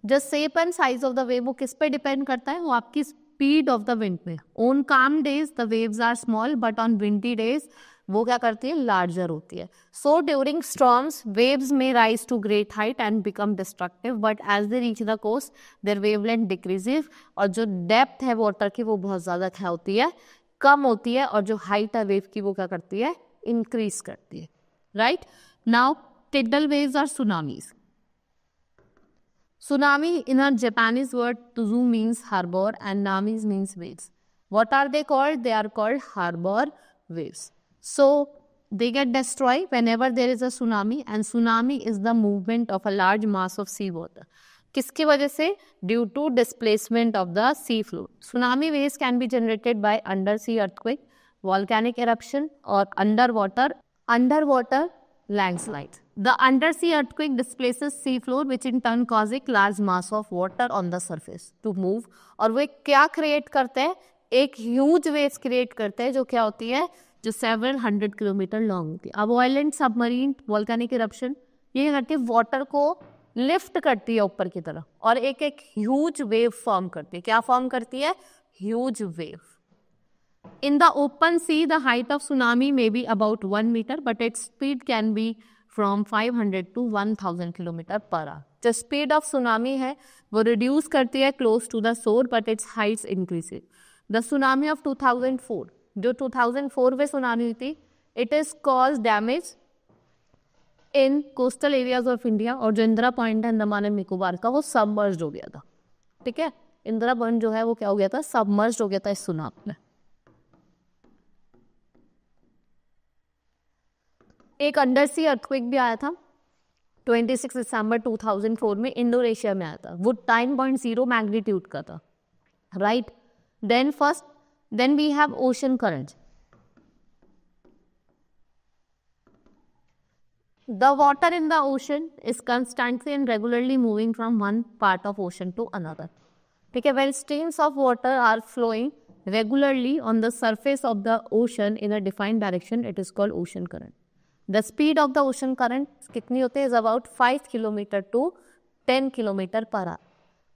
the shape and size of the wave वो किस पे डिपेंड करता है, वो आपकी स्पीड ऑफ द विंड पे. On calm days the waves are small, but on windy days वो क्या करती है, लार्जर होती है. सो ड्यूरिंग स्टॉर्म्स वेव्स में rise to great height and become destructive, but as they reach the coast their wavelength decreases, और जो डेप्थ है वाटर की वो बहुत ज़्यादा क्या होती है, कम होती है, और जो हाइट है वेव की वो क्या करती है, इंक्रीज करती है, right. Now tidal waves are tsunamis. Tsunami in a Japanese word tuzu means harbor and namis means waves. What are they called? They are called harbor waves. So they get destroyed whenever there is a tsunami, and tsunami is the movement of a large mass of sea water. किसकी वजह से? Due to displacement of the sea floor. Tsunami waves can be generated by undersea earthquake, volcanic eruption or underwater landslides. The undersea earthquake displaces sea floor, which in turn causes a large mass of water on the surface to move. और वो क्या क्रिएट करते हैं? एक ह्यूज वेव्स क्रिएट करते हैं जो क्या होती है, जो 700 किलोमीटर लॉन्ग होती है. अब oil and submarine volcanic eruption ये करती है, वाटर को लिफ्ट करती है ऊपर की तरफ, और एक एक ह्यूज वेव फॉर्म करती है. क्या फॉर्म करती है? Huge wave. In the open sea, the height of tsunami may be about 1 meter, but its speed can be from 500 to 1000 kilometer per hour. जो speed of tsunami है वो reduce करती है close to the shore, but its heights increases. The tsunami of 2004, जो 2004 में tsunami हुई थी, it is caused damage in coastal areas of India, और जो इंदिरा पॉइंट है अंडमान एंड निकोबार का वो submerged हो गया था, ठीक है. इंदिरावन जो है वो क्या हो गया था, सबमर्ज्ड हो गया था इस सुनामी में। एक अंडर सी अर्थक्वेक भी आया था 26 दिसंबर 2004 में, इंडोनेशिया में आया था, वो 9.0 मैग्नीट्यूड का था, right. Then we have ocean current. The water in the ocean is constantly and regularly moving from one part of ocean to another. ठीक है, when streams of water are flowing regularly on the surface of the ocean in a defined direction, it is called ocean current. The speed of the ocean current कितनी होती है, is about 5 km to 10 km per hour.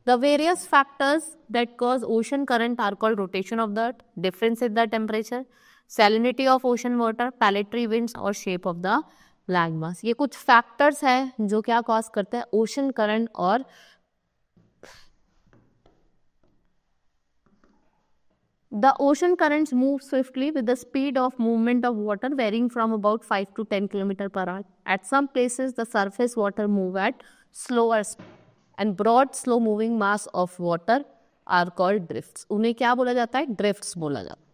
The various factors that cause ocean current are called rotation of the earth, difference in the temperature, salinity of ocean water, planetary winds और shape of the land mass. ये कुछ फैक्टर्स हैं जो क्या कॉज करते हैं ओशन करंट। और the ocean currents move swiftly with the speed of movement of water varying from about 5 to 10 km per hour. At some places the surface water move at slower speed and broad slow moving mass of water are called drifts. उन्हें क्या बोला जाता है, ड्रिफ्ट्स बोला जाता है।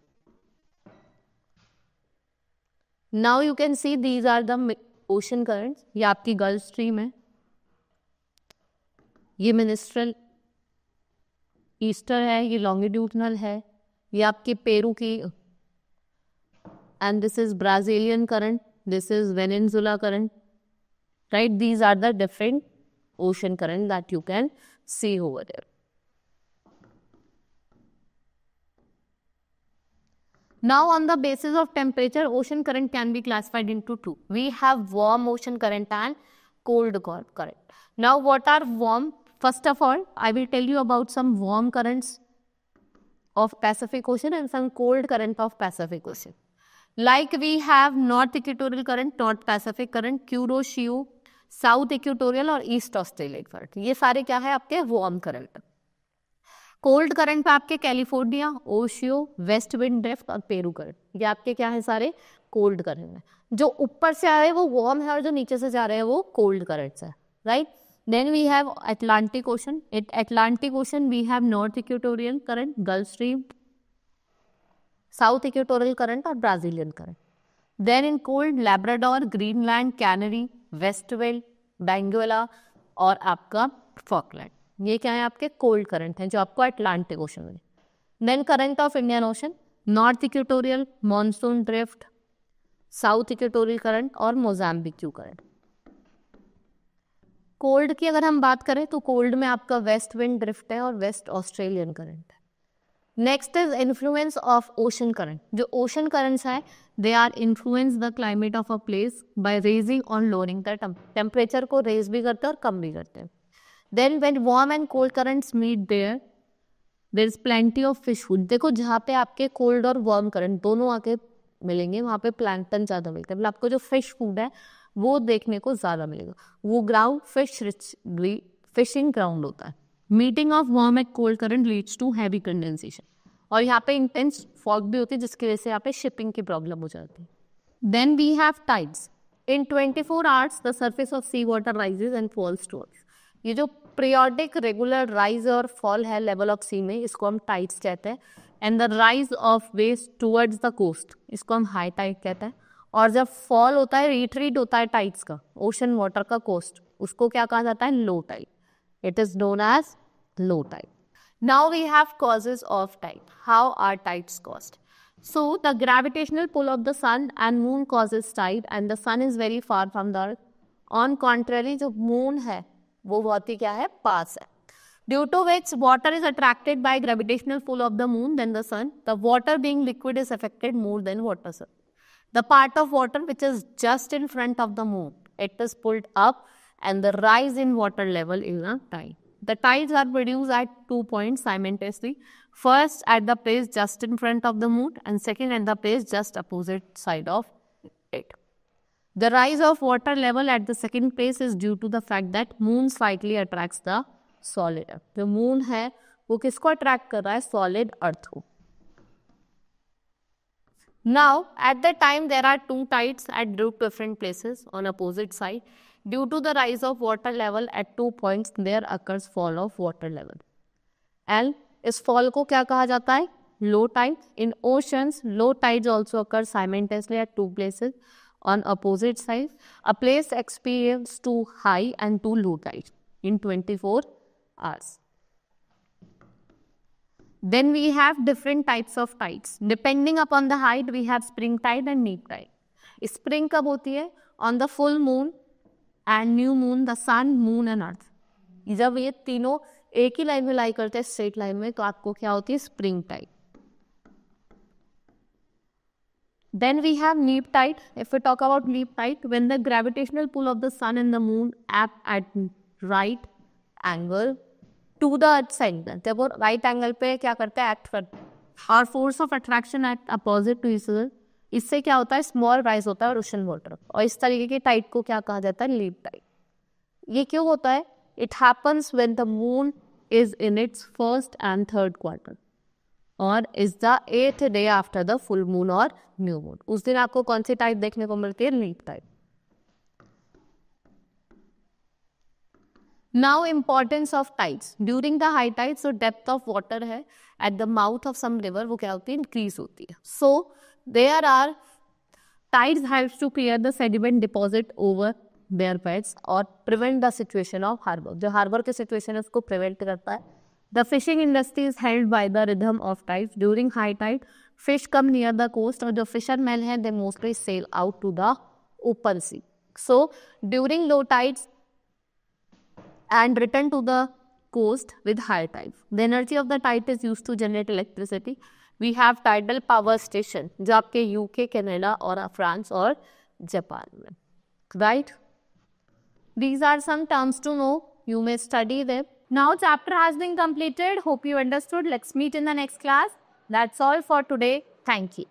Now you can see these are the ocean currents. ये आपकी गल्फ स्ट्रीम है, ये मिनिस्ट्रल ईस्टर है, ये लॉन्गिट्यूडनल है, ये आपके पेरू की, and this is Brazilian current, this is Venezuela current, right? These are the different ocean current that you can see over there. Now on the basis of temperature, ocean current can be classified into two. We have warm ocean current and cold current. Now what are warm? First of all, I will tell you about some warm currents of Pacific Ocean and some cold current of Pacific Ocean. Like we have North Equatorial Current, North Pacific Current, Kuroshio, South Equatorial और East Australian Current. ये सारे क्या है आपके warm current. कोल्ड करंट पे आपके कैलिफोर्निया, ओशियो, वेस्ट विंड ड्रिफ्ट और पेरू करंट, ये आपके क्या है सारे कोल्ड करंट है। जो ऊपर से आ रहे हैं वो वार्म है और जो नीचे से जा रहे हैं वो कोल्ड करंट्स है, right. Then we have Atlantic Ocean. Atlantic Ocean we have North Equatorial Current, Gulf Stream, South equatorial current और Brazilian current. Then in cold Labrador, Greenland, Canary, West Wind, Benguela और आपका फॉकलैंड, ये क्या है आपके कोल्ड करंट हैं जो आपको अटलांटिक ओशन में। Then current of Indian Ocean, north equatorial, monsoon drift, south equatorial current और मोजाम्बिक करंट। कोल्ड की अगर हम बात करें तो कोल्ड में आपका वेस्ट विंड ड्रिफ्ट है और वेस्ट ऑस्ट्रेलियन करंट है। Next is influence of ocean current. जो ओशन करंट्स है they are influence the climate of a place by raising और लोअरिंग द टेम्परेचर को रेज भी करते हैं और कम भी करते हैं। Then when warm and cold currents meet there is plenty of fish food. देखो जहाँ पे आपके कोल्ड और वार्म करंट दोनों आके मिलेंगे वहाँ पे प्लैंकटन ज़्यादा मिलता है, मतलब आपको जो फिश फूड है वो देखने को ज़्यादा मिलेगा। वो ground fish rich fishing ground होता है। Meeting of warm and cold current leads to heavy condensation, और यहाँ पे इंटेंस फॉग भी होती है जिसकी वजह से यहाँ पे शिपिंग की प्रॉब्लम हो जाती है। Then we have tides. In 24 hours the surface of sea water rises and falls towards. ये जो पीरियोडिक रेगुलर राइज और फॉल है लेवल ऑफ सी में, इसको हम टाइड्स कहते हैं। And the rise of waves towards the coast, इसको हम हाई टाइड कहते हैं। और जब फॉल होता है, रिट्रीट होता है टाइड्स का, ओशन वाटर का कोस्ट, उसको क्या कहा जाता है, low tide. It is known as low tide. Now we have causes of tide. How are tides caused? So the gravitational pull of the sun and moon causes tide, and the sun is very far from the earth. On contrary, जो moon है वो बहुत ही क्या है, पास है। Due to which water is attracted by gravitational pull of the moon than the sun. The water being liquid is affected more than water sun. The part of water which is just in front of the moon, it is pulled up, and the rise in water level is a tide. The tides are produced at 2 points simultaneously. First at the place just in front of the moon, and second at the place just opposite side of it. The rise of water level at the second place is due to the fact that moon slightly attracts the solid earth. जो moon है वो किसको attract कर रहा है, solid earth को। Now at the time there are two tides at two different places on opposite side. Due to the rise of water level at 2 points, there occurs fall of water level. And इस फॉल को क्या कहा जाता है? Low tide. In oceans low tides also occur simultaneously at two places on opposite sides. A place experiences too high and too low tide in 24 hours. Then we have different types of tides. Depending upon the height, we have spring tide and neap tide. Spring कब होती है? On the full moon and new moon, the sun, moon and earth. जब ये तीनों एक ही लाइन में लाई करते हैं स्ट्रेट लाइन में, तो आपको क्या होती है? Spring tide. Then we have neap tide. If we talk about neap tide, when the gravitational pull of the sun and the moon act at right angle to the earth center, जब वो right angle पे क्या करते हैं? Act करते हैं. और force of attraction at opposite to each other. इससे क्या होता है? Small rise होता है और ocean water. और इस तरीके की tide को क्या कहा जाता है? Neap tide. ये क्यों होता है? It happens when the moon is in its first and third quarter. और is the 8th day after the full moon और न्यू मून. उस दिन आपको कौन सी टाइड देखने को मिलती है? Leap tide. Now importance of tides during the high tide. So depth of water है at the mouth of some river, वो क्या होती है? इंक्रीज होती है. So there are tides helps to clear the sediment deposit over their beds और prevent the situation of harbour. जो हार्बर की सिचुएशन है उसको प्रिवेंट करता है. The fishing industry is held by the rhythm of tides. During high tide, fish come near the coast और जो fishermen हैं they mostly sail out to the open sea. So during low tides and return to the coast with high tide. The energy of the tide is used to generate electricity. We have tidal power station जो आपके UK, Canada और France और जापान में. Right? These are some terms to know. You may study them. Now chapter has been completed. Hope you understood. Let's meet in the next class. That's all for today. Thank you.